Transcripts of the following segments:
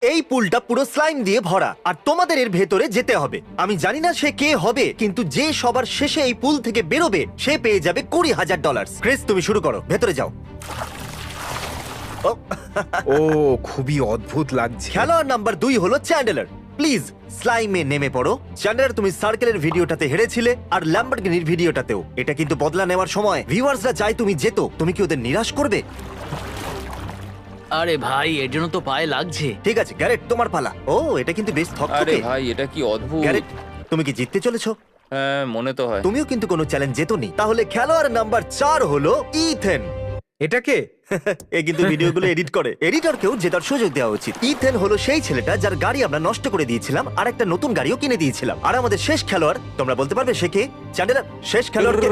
এই পুলটা পুরো স্লাইম দিয়ে ভরা আর তোমাদের এর ভেতরে যেতে হবে। আমি জানি না সে কে হবে, কিন্তু যে সবার শেষে এই পুল থেকে বেরোবে সে পেয়ে যাবে $20,000। ক্রিস, তুমি শুরু করো, ভেতরে যাও। ও, ও খুবই অদ্ভুত লাগছে। খেলোয়াড় নাম্বার 2 হলো চ্যান্ডেলার। প্লিজ স্লাইমে নেমে পড়ো। চ্যান্ডেলার, তুমি সার্কেলের ভিডিওটাতে হেরেছিলে আর ল্যাম্বরগিনির ভিডিওটাতেও। এটা কিন্তু বদলা নেওয়ার সময়। ভিউয়ার্সরা চাই তুমি যেতো, তুমি কি ওদের নিরাশ করবে? আরে ভাই, এর জন্য তো পায়ে লাগছে। ঠিক আছে গ্যারেট, তোমার পালা। ও, এটা কিন্তু বেশ আরে থকথকে। ভাই, এটা কি অদ্ভুত। গ্যারেট, তুমি কি জিততে চলেছো? হ্যাঁ, মনে তো হয়। তুমিও কিন্তু কোনো চ্যালেঞ্জ জেতোনি। তাহলে খেলোয়াড় নাম্বার 4 হলো ইথেন। এটা কে? এ কিন্তু ভিডিওগুলো এডিট করে। এডিটরকেও জেতার সুযোগ দেওয়া উচিত। ইথেন হলো সেই ছেলেটা যার গাড়ি আমরা নষ্ট করে দিয়েছিলাম আর একটা নতুন গাড়িও কিনে দিয়েছিলাম। আর আমাদের শেষ খেলোয়াড়, তোমরা বলতে পারবে সে কে? চ্যান্ডেলার, শেষ খেলোয়াড়কে।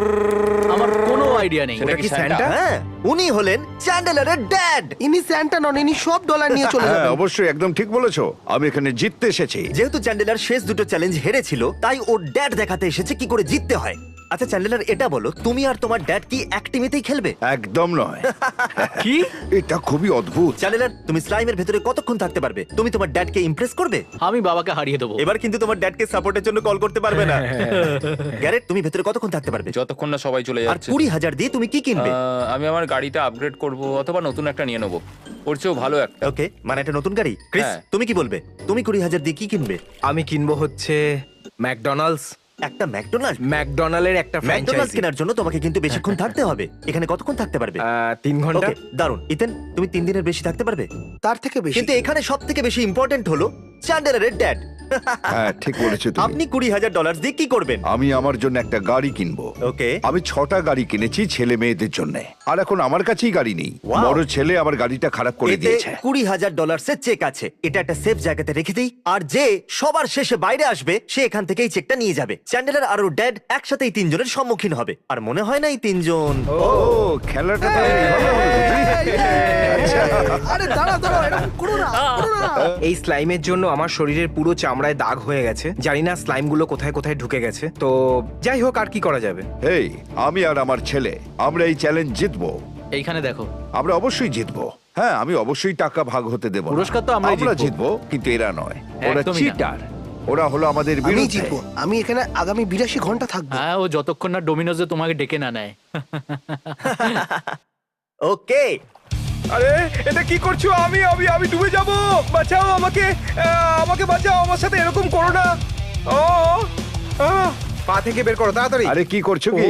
আমার কোনো আইডিয়া নেই। সেটা ওটা কি কি স্যান্টা? স্যান্টা? হ্যাঁ, উনি হলেন চ্যান্ডেলারের ড্যাড। ইনি স্যান্টা নন, ইনি সব ডলার নিয়ে চলে হ্যাঁ যাবেন। অবশ্যই, একদম ঠিক বলেছো। আমি এখানে জিততে এসেছি। যেহেতু চ্যান্ডেলার শেষ দুটো চ্যালেঞ্জ হেরেছিল, তাই ওর ড্যাড দেখাতে এসেছে কি করে জিততে হয়। আচ্ছা চ্যান্ডেলার, এটা বলো, তুমি আর তোমার ড্যাড কি এক টিমেতেই খেলবে? একদম নয়। কি? এটা খুবই অদ্ভুত। চ্যান্ডেলার, তুমি স্লাইমের ভেতরে কতক্ষণ থাকতে পারবে? তুমি তোমার ড্যাডকে ইমপ্রেস করবে? আমি বাবাকে হারিয়ে দেবো। এবার কিন্তু তোমার ড্যাডকে সাপোর্টের জন্য কল করতে পারবে না। গ্যারেট, তুমি ভেতরে কতক্ষণ থাকতে পারবে? যতক্ষণ না সবাই চলে আর যাচ্ছে। 20,000 দিয়ে তুমি কি কিনবে? আমি আমার গাড়িটা আপগ্রেড করব অথবা নতুন একটা নিয়ে নেবো। ওর চেয়েও ভালো একটা। ওকে, মানে একটা নতুন গাড়ি। ক্রিস, হ্যাঁ। তুমি কি বলবে? তুমি 20,000 দিয়ে কি কিনবে? আমি কিনবো হচ্ছে ম্যাকডোনাল্ডস। একটা ম্যাকডোনাল্ড। ম্যাকডোনাল্ডের একটা ম্যাকডোনাল্ডস ফ্র্যাঞ্চাইজি। কেনার জন্য তোমাকে কিন্তু বেশিক্ষণ থাকতে হবে। এখানে কতক্ষণ থাকতে পারবে? 3 ঘন্টা। ওকে, দারুন। ইথেন, তুমি 3 দিনের বেশি থাকতে পারবে? তার থেকে বেশি। কিন্তু এখানে সবথেকে বেশি ইম্পর্টেন্ট হলো চ্যান্ডেলারের ড্যাড। হ্যাঁ, ঠিক বলেছো তুমি। আপনি $20,000 দিয়ে কি করবেন? আমি আমার জন্য একটা গাড়ি কিনবো। ওকে। আমি 6টা গাড়ি কিনেছি ছেলে মেয়েদের জন্য, আর এখন আমার কাছেই গাড়ি নেই। Wow! বড় ছেলে আমার গাড়িটা খারাপ করে এতে দিয়েছে। $20,000 এর চেক আছে। এটা একটা সেফ জায়গাতে রেখে দিই, আর যে সবার শেষে বাইরে আসবে সে এখান থেকেই চেকটা নিয়ে যাবে। চ্যান্ডেলার আর ওর ড্যাড একসাথে এই 3 জনের সম্মুখীন হবে। আর মনে হয় না এই 3 জন। ও, খেলাটা তাহলে এইভাবে হবে, বুঝলি? আরে দাঁড়া দাঁড়া, এরকম করো না, করো না। এই স্লাইমের জন্য আমার শরীরের পুরো চামড়ায় দাগ হয়ে গেছে। জানি না স্লাইম গুলো কোথায় কোথায় ঢুকে গেছে। তো যাই হোক, আর কি করা যাবে। এই, আমি আর আমার ছেলে আমরা এই চ্যালেঞ্জ জিতবো। এইখানে দেখো। আমরা অবশ্যই জিতবো। হ্যাঁ, আমি অবশ্যই টাকা ভাগ হতে দেবো না। পুরস্কার তো আমরাই আমরা জিতবো। জিতবো, কিন্তু এরা নয়। ওরা একদমই না। চিটার। ওরা হলো আমাদের আমি বিরুদ্ধে। জিতবো। আমি এখানে আগামী 82 ঘন্টা থাকবো। হ্যাঁ, ও যতক্ষণ না ডোমিনোজে তোমাকে ডেকে না নেয়। ওকে, আরে এটা কি করছো? আমি আমি আমি ডুবে যাব। বাঁচাও আমাকে, আমাকে বাঁচাও। আমার সাথে এরকম করো না। ও পা থেকে বের করো তাড়াতাড়ি। আরে কি করছো ও, কি?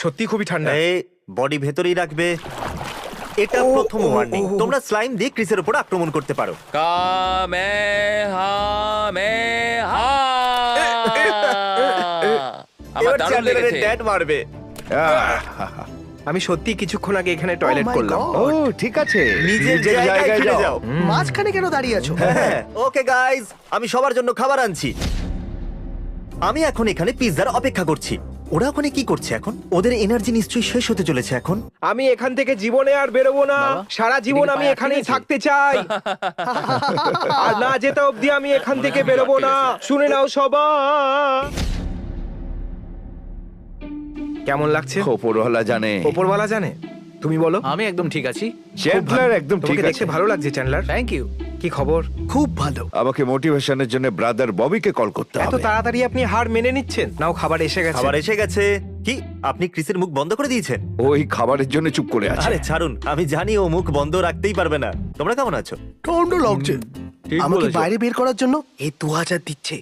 সত্যি খুবই ঠান্ডা। এই বডি ভেতরেই রাখবে। এটা প্রথম ওয়ার্নিং। তোমরা স্লাইম দিয়ে ক্রিসের উপর আক্রমণ করতে পারো। কামেহামেহা। আমার এবার দারুণ চ্যান্ডেলারের লেগেছে। ড্যাড মারবে। আমি সত্যি কিছুক্ষণ আগে এখানে টয়লেট Oh my করলাম। God! ও, ঠিক আছে, নিজের জায়গায় ফিরে যাও। মাঝখানে কেন দাঁড়িয়ে আছো? হ্যাঁ, ওকে গাইস, আমি সবার জন্য খাবার আনছি। আমি এখন এখানে পিৎজার অপেক্ষা করছি। ওরা ওখানে কি করছে এখন? ওদের এনার্জি নিশ্চয়ই শেষ হতে চলেছে এখন। আমি এখান থেকে জীবনে আর বেরোবো না। বাবা, সারা জীবন এদিকে আমি পায়ে এখানেই আটকে গেছে। থাকতে চাই। আর না যেতে অবধি আমি এখান থেকে বেরোবো না। শুনে নাও সবাই। কেমন লাগছে? ওপরওয়ালা জানে। ওপরওয়ালা জানে। তুমি বলো। আমি একদম ঠিক আছি। চ্যান্ডলার একদম ঠিক তোমাকে আছে। দেখতে ভালো লাগছে চ্যান্ডলার। Thank you. কি খবর? খুব ভালো। আমাকে মোটিভেশনের জন্য ব্রাদার ববিকে কল করতে এত হবে। তাড়াতাড়ি আপনি হার মেনে নিচ্ছেন? নাও, খাবার এসে গেছে। খাবার এসে গেছে। কি, আপনি ক্রিসের মুখ বন্ধ করে দিয়েছেন? ওই খাবারের জন্য চুপ করে আছে। আরে ছাড়ুন, আমি জানি ও মুখ বন্ধ রাখতেই পারবে না। তোমরা কেমন আছো? ঠান্ডা লাগছে। ঠিক আমাকে বলেছো। বাইরে বের করার জন্য এই 2000 দিচ্ছে।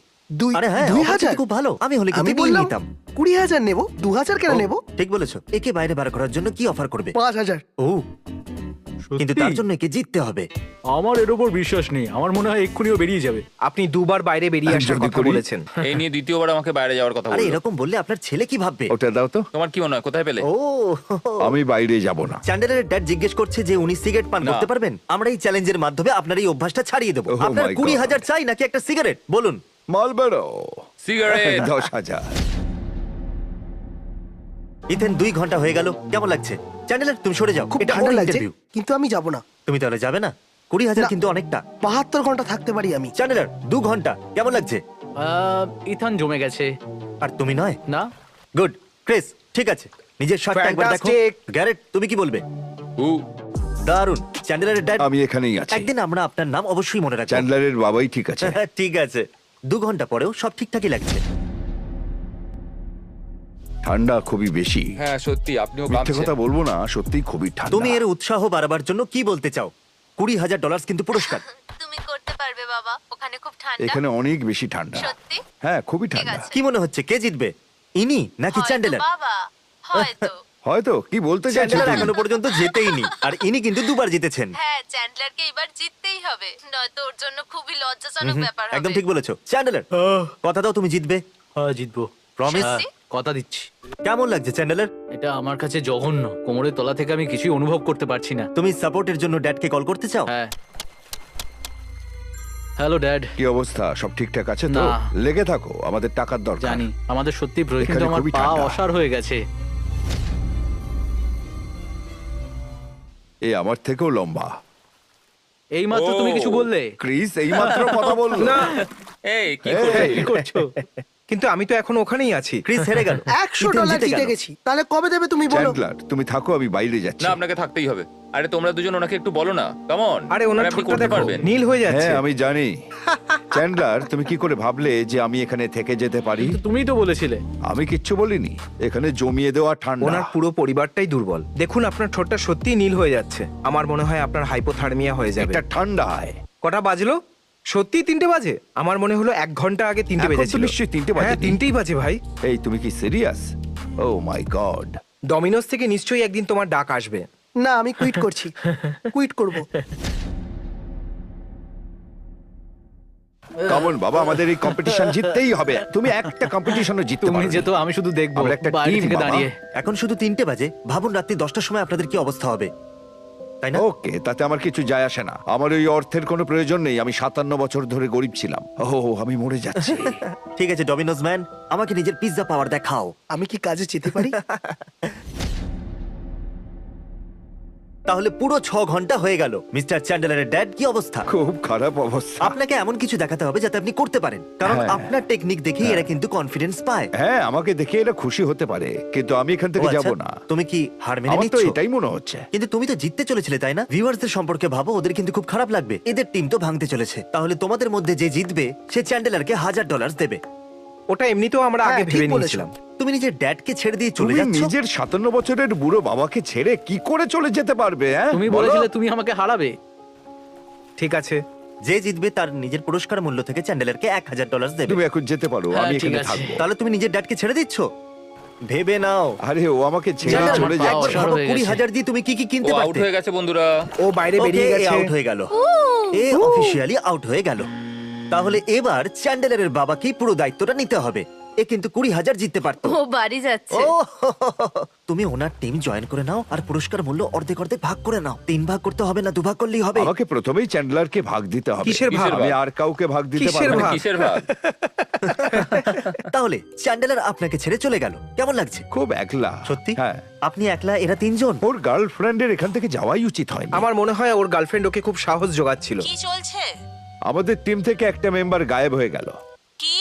আরে হ্যাঁ, 2000? অপরচুনিটি খুব ভালো। আমি হলে কিন্তু আমি নিয়ে বললাম নিতাম। 20,000 নেবো, 2000 কেন ও, নেবো? ঠিক বলেছো। একে বাইরে বার করার জন্য কি অফার করবে? 5000। ও, কিন্তু তার জন্য একে জিততে হবে। আমার এর উপর বিশ্বাস নেই। আমার মনে হয় এক্ষুনিও বেরিয়ে যাবে। আপনি দুবার বাইরে বেরিয়ে আমি আসার যদি কথা করি? বলেছেন। এই নিয়ে দ্বিতীয়বার আমাকে বাইরে যাওয়ার কথা আরে বললো। এরকম বললে আপনার ছেলে কি ভাববে? ওটা দাও তো। তোমার কি মনে হয় কোথায় পেলে? ও, আমি বাইরে যাব না। চ্যান্ডেলারের ড্যাড জিজ্ঞেস করছে যে উনি সিগারেট পান না। করতে পারবেন। আমরা এই চ্যালেঞ্জের মাধ্যমে আপনার এই অভ্যাসটা ছাড়িয়ে দেবো। Oh আপনার my God! 20,000 চাই নাকি একটা সিগারেট? বলুন। মালবেরো সিগারেট। 10,000। ইথেন 2 ঘন্টা হয়ে গেল। কেমন লাগছে? চ্যান্ডেলার, তুমি সরে যাও। খুব এটা ঠান্ডা ওর লাগছে, ইন্টারভিউ। কিন্তু আমি যাব না। তুমি তাহলে যাবে না? 20,000 না। কিন্তু অনেকটা। 72 ঘন্টা থাকতে পারি আমি। চ্যান্ডেলার, 2 ঘন্টা কেমন লাগছে? ইথান জমে গেছে। আর তুমি নয়? না, গুড। ক্রিস, ঠিক আছে, নিজের শার্টটা একবার দেখো। Fantastic! গ্যারেট, তুমি কি বলবে? উ, দারুণ। চ্যান্ডেলারের ড্যাড, আমি এখানেই আছি। একদিন আমরা আপনার নাম অবশ্যই মনে রাখবো। চ্যান্ডলারের বাবাই ঠিক আছে। ঠিক আছে। 2 ঘন্টা পরেও সব ঠিকঠাকই লাগছে। ঠান্ডা খুবই বেশি। হ্যাঁ সত্যি আপনিও মিথ্যে কাঁপছেন। কথা বলবো না, সত্যিই খুবই ঠান্ডা। তুমি এর উৎসাহ বাড়াবার জন্য কি বলতে চাও? $20,000 কিন্তু পুরস্কার। তুমি করতে পারবে বাবা, ওখানে খুব ঠান্ডা। এখানে অনেক বেশি ঠান্ডা। সত্যি? হ্যাঁ, খুবই ঠান্ডা। আছে। কি মনে হচ্ছে কে জিতবে, ইনি নাকি হয়তো চ্যান্ডেলার? বাবা, হয়তো। হয়তো কি বলতে চাইছো চ্যান্ডেলার তুমি? এখনো পর্যন্ত জেতেইনি, আর ইনি কিন্তু 2বার জিতেছেন। হ্যাঁ, চ্যান্ডলারকে এবার জিততেই হবে, নয়তো ওর জন্য খুবই লজ্জাজনক ব্যাপার হবে। একদম ঠিক বলেছো। চ্যান্ডেলার, কথা দাও তুমি জিতবে। হ্যাঁ জিতবো। প্রমিস? সত্যি? কথা দিচ্ছি। কেমন লাগছে চ্যান্ডেলার? এটা আমার কাছে জঘন্য। কোমরের তলা থেকে আমি কিছুই অনুভব করতে পারছি না। তুমি সাপোর্টের জন্য ড্যাডকে কল করতে চাও? হ্যাঁ। Hello dad. কি অবস্থা? সব ঠিকঠাক আছে তো? না। লেগে থাকো, আমাদের টাকার দরকার। জানি আমাদের সত্যি প্রয়োজন, এখানে কিন্তু আমার খুবই পা ঠান্ডা। অসাড় হয়ে গেছে। এ আমার থেকেও লম্বা। এই মাত্র তুমি কিছু বললে। ক্রিস এইমাত্র কথা বললো। না, এই কি এই, করবে? কি করছো? কিন্তু আমি তো এখন ওখানেই আছি। ক্রিস হেরে গেল। $100 জিতে গেছি। তাহলে কবে দেবে তুমি বলো? চ্যান্ডলার, তুমি থাকো, আমি বাইরে যাচ্ছি। না আপনাকে থাকতেই হবে। আরে তোমরা দুজন ওনাকে একটু বলো না, কাম অন। আরে ওনার আপনি ঠোঁটটা করতে দেখো, পারবেন। নীল হয়ে যাচ্ছে। হ্যাঁ, আমি জানি। চ্যান্ডলার, তুমি কি করে ভাবলে যে আমি এখানে থেকে যেতে পারি? কিন্তু তুমিই তো বলেছিলে। আমি কিচ্ছু বলিনি। এখানে জমিয়ে দেওয়া ঠান্ডা। ওনার পুরো পরিবারটাই দুর্বল। দেখুন আপনার ঠোঁটটা সত্যিই নীল হয়ে যাচ্ছে। আমার মনে হয় আপনার হাইপোথার্মিয়া হয়ে যাবে। এটা ঠান্ডায়। কটা বাজলো? সত্যি 3টে বাজে? আমার মনে হলো 1 ঘন্টা আগে 3টে এখন তো বেজেছিল। নিশ্চয়ই 3টে বাজেনি। হ্যাঁ, 3টেই বাজে ভাই। এই, তুমি কি সিরিয়াস? ও মাই গড। ডমিনোস থেকে নিশ্চয়ই একদিন তোমার ডাক আসবে। না, আমি কুইট করছি। কুইট করব। কামন বাবা, আমাদের এই কম্পিটিশন জিততেই হবে। তুমি একটা কম্পিটিশনও জিততে তুমি পারবে। যেত, আমি শুধু দেখবো আমরা একটা বাইরে team, থেকে বাবা। দাঁড়িয়ে। এখন শুধু 3টে বাজে। ভাবুন রাত্রি 10টার সময় আপনাদের কি অবস্থা হবে, তাই না? ওকে, তাতে আমার কিছু যায় আসে না। আমার ওই অর্থের কোনো প্রয়োজন নেই। আমি 57 বছর ধরে গরিব ছিলাম। ও, আমি মরে যাচ্ছি। ঠিক আছে ডমিনোজ ম্যান, আমাকে নিজের পিৎজা পাওয়ার দেখাও। আমি কি কাজে যেতে পারি? তাহলে পুরো 6 ঘন্টা হয়ে গেল। মিস্টার চ্যান্ডেলারের ড্যাড, কি অবস্থা? খুব খারাপ অবস্থা। আপনাকে এমন কিছু দেখাতে হবে যাতে আপনি করতে পারেন, কারণ হ্যাঁ। আপনার টেকনিক দেখেই এরা কিন্তু কনফিডেন্স পায়। হ্যাঁ, আমাকে দেখে এরা খুশি হতে পারে, কিন্তু আমি এখান ও থেকে আচ্ছা, যাব না। তুমি কি হার মেনে আমার তো নিচ্ছ? এটাই মনে হচ্ছে। কিন্তু তুমি তো জিততে চলেছিলে, তাই না? ভিউয়ার্সদের সম্পর্কে ভাবো, ওদের কিন্তু খুব খারাপ লাগবে। এদের টিম তো ভাঙতে চলেছে। তাহলে তোমাদের মধ্যে যে জিতবে সে চ্যান্ডেলারকে $1,000 দেবে। ওটা এমনিতেও আমরা আগে হ্যাঁ, ঠিক ভেবে বলেছো। নিয়েছিলাম। তুমি নিজের ড্যাডকে ছেড়ে দিয়ে চলে তুমি যাচ্ছ? নিজের 57 বছরের বুড়ো বাবাকে ছেড়ে কি করে চলে যেতে পারবে? হ্যাঁ, তুমি বলো? বলেছিলে তুমি আমাকে হারাবে। ঠিক আছে, যে জিতবে তার নিজের পুরস্কার মূল্য থেকে চ্যান্ডেলারকে $1,000 দেবে। তুমি এখন যেতে পারো, হ্যাঁ, আমি ঠিক এখানে আছে। থাকবো। তাহলে তুমি নিজের ড্যাডকে ছেড়ে দিচ্ছ? ভেবে নাও। আরে ও আমাকে ছেড়ে না, চলে আমার পা যাচ্ছে। অসাড় হয়ে গেছে। 20,000 দিয়ে তুমি কি কি ও কিনতে আউট পারতে? হয়ে গেছে বন্ধুরা। ও বাইরে বেরিয়ে গেছে। আউট হয়ে গেল। এ অফিশিয়ালি আউট হয়ে গেল। তাহলে এবার চ্যান্ডেলারের বাবাকেই পুরো দায়িত্বটা নিতে হবে। এ কিন্তু 20,000 জিততে পারতো। ও বাড়ি যাচ্ছে। ও, তুমি ওনার টিম জয়েন করে নাও আর পুরস্কার মূল্য অর্ধেক অর্ধেক ভাগ করে নাও। 3 ভাগ করতে হবে না, 2 ভাগ করলেই হবে। আমাকে প্রথমেই চ্যান্ডলারকে ভাগ দিতে হবে। কিসের ভাগ? আমি আর কাউকে ভাগ দিতে কিসের পারবো না। ভাগ? কিসের ভাগ? তাহলে চ্যান্ডেলার আপনাকে ছেড়ে চলে গেল, কেমন লাগছে? খুব একলা। সত্যি? হ্যাঁ, আপনি একলা, এরা 3 জন। ওর গার্লফ্রেন্ডের এখান থেকে যাওয়াই উচিত হয়নি। আমার মনে হয় ওর গার্লফ্রেন্ড ওকে খুব সাহস জোগাচ্ছিল। কি চলছে? আমাদের টিম থেকে একটা মেম্বার গায়েব হয়ে গেল। কি?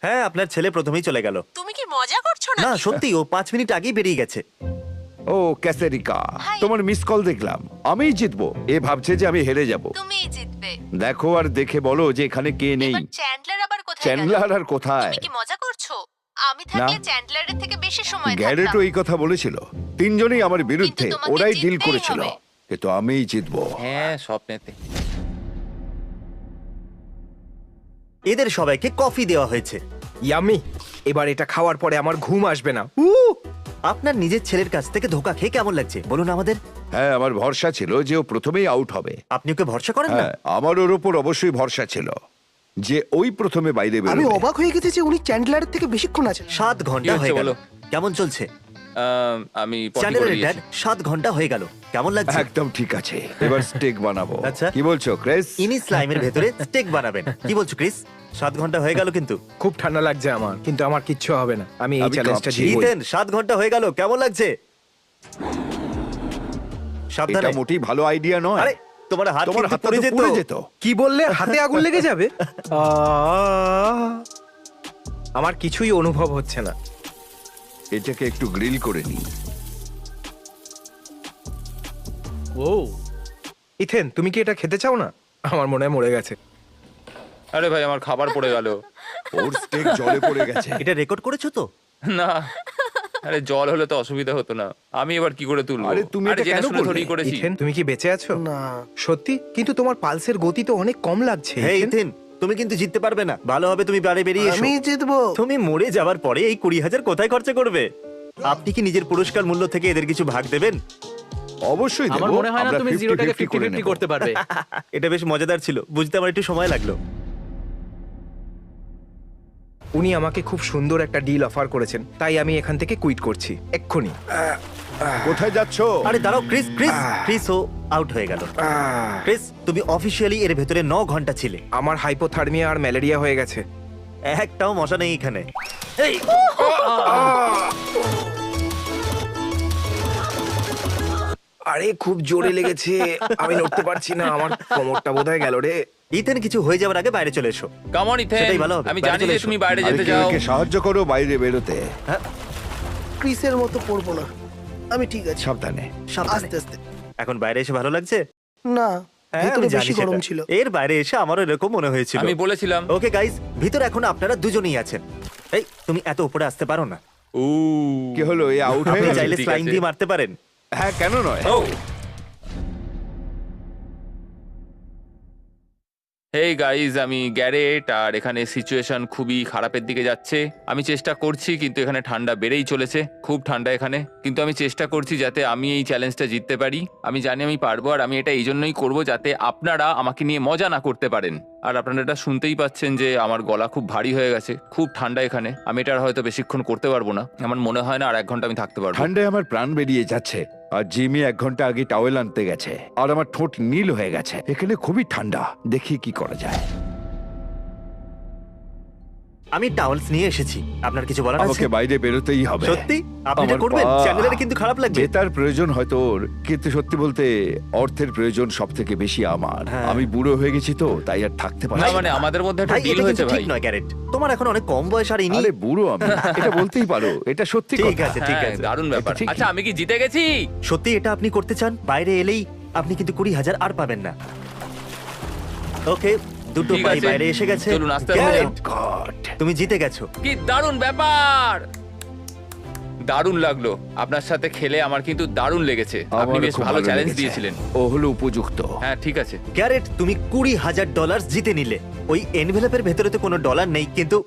হ্যাঁ, আপনার ছেলে প্রথমেই চলে গেল। তুমি কি মজা করছো না না? সত্যি, ও 5 মিনিট আগেই বেরিয়ে গেছে। ও ক্যাসেরিকা, হাই। তোমার মিস কল দেখলাম। আমিই জিতবো। এ ভাবছে যে আমি হেরে যাব। তুমিই জিতবে। দেখো আর দেখে বলো যে এখানে কে নেই। এবার চ্যান্ডলার আবার কোথায় গেল? চ্যান্ডলার আর কোথায়? তুমি কি মজা করছো? আমি থাকলে না। চ্যান্ডলারের থেকে বেশি সময় গ্যারেটও থাকতাম। এই কথা বলেছিল। 3 জনই আমার বিরুদ্ধে, কিন্তু তোমাকে ওরাই ডিল জিততেই করেছিল। হবে। কিন্তু আমিই জিতবো। হ্যাঁ স্বপ্নেতে। এদের সবাইকে কফি দেওয়া হয়েছে। ইয়াম্মি। এবার এটা খাওয়ার পরে আমার ঘুম আসবে না। আপনার নিজের ছেলের কাছ থেকে ধোকা খেয়ে কেমন লাগছে বলুন আমাদের? হ্যাঁ, আমার ভরসা ছিল যে ও প্রথমেই আউট হবে। আপনি ওকে ভরসা করেন না? হ্যাঁ, আমার ওর উপর অবশ্যই ভরসা ছিল যে ওই প্রথমে বাইরে আমি বেরোবে। অবাক হয়ে গেছি যে উনি চ্যান্ডলারের থেকে বেশিক্ষণ আছেন। 7 কি ঘন্টা হচ্ছে হয়ে গেল। বলো? কেমন চলছে? আমি পটি করে চ্যান্ডেলারের ড্যাড দিয়েছি। 7 ঘন্টা হয়ে গেল, কেমন লাগছে? একদম ঠিক আছে। এবার স্টেক বানাবো। আচ্ছা। কি বলছো ক্রিস? ইনি স্লাইমের ভেতরে স্টেক বানাবেন। কি বলছো ক্রিস? 7 ঘন্টা হয়ে গেল কিন্তু। খুব ঠান্ডা লাগছে আমার, কিন্তু আমার কিচ্ছু হবে না। আমি এই আমি চ্যালেঞ্জটা কাঁপছি। জিতবই। ইথেন 7 ঘন্টা হয়ে গেল, কেমন লাগছে? সাবধানে। এটা মোটেই ভালো আইডিয়া নয়। আরে তোমার হাত তোমার কিন্তু হাতটা পড়ে তো যেত। পুড়ে যেত। কি বললে? হাতে আগুন লেগে যাবে? আমার কিছুই অনুভব হচ্ছে না। এটাকে একটু গ্রিল করে নি। ও ইথেন, তুমি কি এটা খেতে চাও না? আমার মনে হয় মরে গেছে। আরে ভাই আমার খাবার পড়ে গেল। ওর স্টেক জলে পড়ে গেছে। এটা রেকর্ড করেছো তো? না, আরে জল হলে তো অসুবিধা হতো না। আমি এবার কি করে তুলবো? আরে তুমি এটা জেনে কেন শুনে করলে? থোড়ি করেছি। ইথেন, তুমি কি বেঁচে আছো? না। সত্যি? কিন্তু তোমার পালসের গতি তো অনেক কম লাগছে। হ্যাঁ ইথেন। ইথেন, তুমি কিন্তু জিততে পারবে না। ভালো হবে তুমি বাড়ি বেরিয়ে এসো। আমি জিতবো। তুমি মরে যাওয়ার পরে এই 20,000 কোথায় খরচা করবে? আপনি কি নিজের পুরস্কার মূল্য থেকে এদের কিছু ভাগ দেবেন? অবশ্যই আমার দেবো। মনে হয় না আমরা তুমি 50-50 জিরোটাকে করে 50-50 নেবো। করতে পারবে। এটা বেশ মজাদার ছিল, বুঝতে আমার একটু সময় লাগলো। উনি আমাকে খুব সুন্দর একটা ডিল অফার করেছেন, তাই আমি এখান থেকে কুইট করছি এক্ষুনি। কোথায় যাচ্ছ? আরে দাঁড়াও ক্রিস, ক্রিস ও আউট হয়ে গেল। ক্রিস, তুমি অফিসিয়ালি এর ভেতরে 9 ঘন্টা ছিলে। আমার হাইপোথার্মিয়া আর ম্যালেরিয়া হয়ে গেছে। একটাও মশা নেই এখানে। আরে খুব জোরে লেগেছে, আমি নড়তে পারছি না, আমার কোমরটা বোধহয় গেল রে। ইথেন, কিছু হয়ে যাওয়ার আগে বাইরে চলে এসো। কাম অন ইথেন, সেটাই ভালো হবে। আমি বাইরে জানি চলে যে এসো। তুমি বাইরে আরে যেতে কেউ চাও। একে সাহায্য করো বাইরে বেরোতে। ক্রিসের মতো পড়বো না, আমি ঠিক আছে। সাবধানে। সাবধানে। আস্তে আস্তে। এখন বাইরে এসে ভালো লাগছে? না, হ্যাঁ, ভেতরে আমি জানি বেশি গরম সেটা। ছিল। এর বাইরে এসে আমারও এরকম মনে হয়েছিল। আমি বলেছিলাম। ওকে গাইস, ভিতরে এখন আপনারা দুজনেই আছেন। এই, তুমি এত উপরে আসতে পারো না। ও কি হলো, এ আউট হয়ে আপনি গেছে? চাইলে ঠিক স্লাইম আছে। দিয়ে মারতে পারেন। হ্যাঁ, কেন নয়? হেই গাইজ, আমি গ্যারেট, আর এখানে সিচুয়েশন খুবই খারাপের দিকে যাচ্ছে। আমি চেষ্টা করছি, কিন্তু এখানে ঠান্ডা বেড়েই চলেছে, খুব ঠান্ডা এখানে। কিন্তু আমি চেষ্টা করছি যাতে আমি এই চ্যালেঞ্জটা জিততে পারি। আমি জানি আমি পারবো, আর আমি এটা এই জন্যই করবো যাতে আপনারা আমাকে নিয়ে মজা না করতে পারেন। আর আপনারা এটা শুনতেই পাচ্ছেন যে আমার গলা খুব ভারী হয়ে গেছে, খুব ঠান্ডা এখানে। আমি এটা আর হয়তো বেশিক্ষণ করতে পারবো না। আমার মনে হয় না আর 1 ঘন্টা আমি থাকতে পারবো। ঠান্ডায় আমার প্রাণ বেরিয়ে যাচ্ছে। আর জিমি 1 ঘন্টা আগে টাওয়েল আনতে গেছে, আর আমার ঠোঁট নীল হয়ে গেছে। এখানে খুবই ঠান্ডা, দেখি কি করা যায়। আমি টাওয়েলস নিয়ে এসেছি। আপনার কিছু বলার আছে? আমাকে বাইরে বেরোতেই হবে। সত্যি? আপনি এটা আমার করবেন? পা- চ্যানেলের কিন্তু খারাপ লাগবে। জেতার প্রয়োজন হয়তো ওর, কিন্তু সত্যি বলতে অর্থের প্রয়োজন সব থেকে বেশি আমার। হ্যাঁ। আমি বুড়ো হয়ে গেছি তো, তাই আর থাকতে না পারছি মানে না। আমাদের মধ্যে একটা ভাই, ডিল এটা হয়েছে কিন্তু ভাই। ঠিক নয় গ্যারেট। তোমার এখন অনেক কম বয়স, আর ইনি। আরে বুড়ো আমি, এটা বলতেই পারো। এটা সত্যি ঠিক কথা। আছে, ঠিক হ্যাঁ, আছে। দারুণ ব্যাপার। এটা ঠিকই। আচ্ছা, আমি কি জিতে গেছি? সত্যি এটা আপনি করতে চান? বাইরে এলেই আপনি কিন্তু 20,000 আর পাবেন না। ওকে, দুটো ঠিক পাই আছে। বাইরে এসে গেছে। চলুন, আস্তে আস্তে গ্যারেট, যাও। God! তুমি জিতে গেছো। কি দারুণ ব্যাপার! দারুণ লাগলো আপনার সাথে খেলে, আমার কিন্তু দারুণ লেগেছে। আপনি আমারও বেশ খুব ভালো চ্যালেঞ্জ লেগেছে। দিয়েছিলেন। ও হলো উপযুক্ত। হ্যাঁ, ঠিক আছে। গ্যারেট, তুমি $20,000 জিতে নিলে। ওই এনভেলপের ভেতরে তো কোনো ডলার নেই, কিন্তু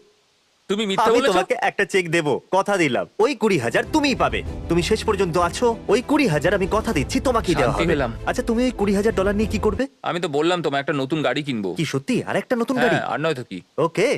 তুমি মিথ্যা আমি বলেছো। তোমাকে একটা চেক দেব, কথা দিলাম। ওই 20,000 তুমিই পাবে। তুমি শেষ পর্যন্ত আছো। ওই 20,000 আমি কথা দিচ্ছি তোমাকেই দেওয়া শান্তি হবে। পেলাম। আচ্ছা, তুমি ওই $20,000 নিয়ে কি করবে? আমি তো বললাম তোমায় একটা নতুন গাড়ি কিনবো। কি সত্যি আর একটা নতুন গাড়ি? হ্যাঁ, আর নয় তো কি। ওকে,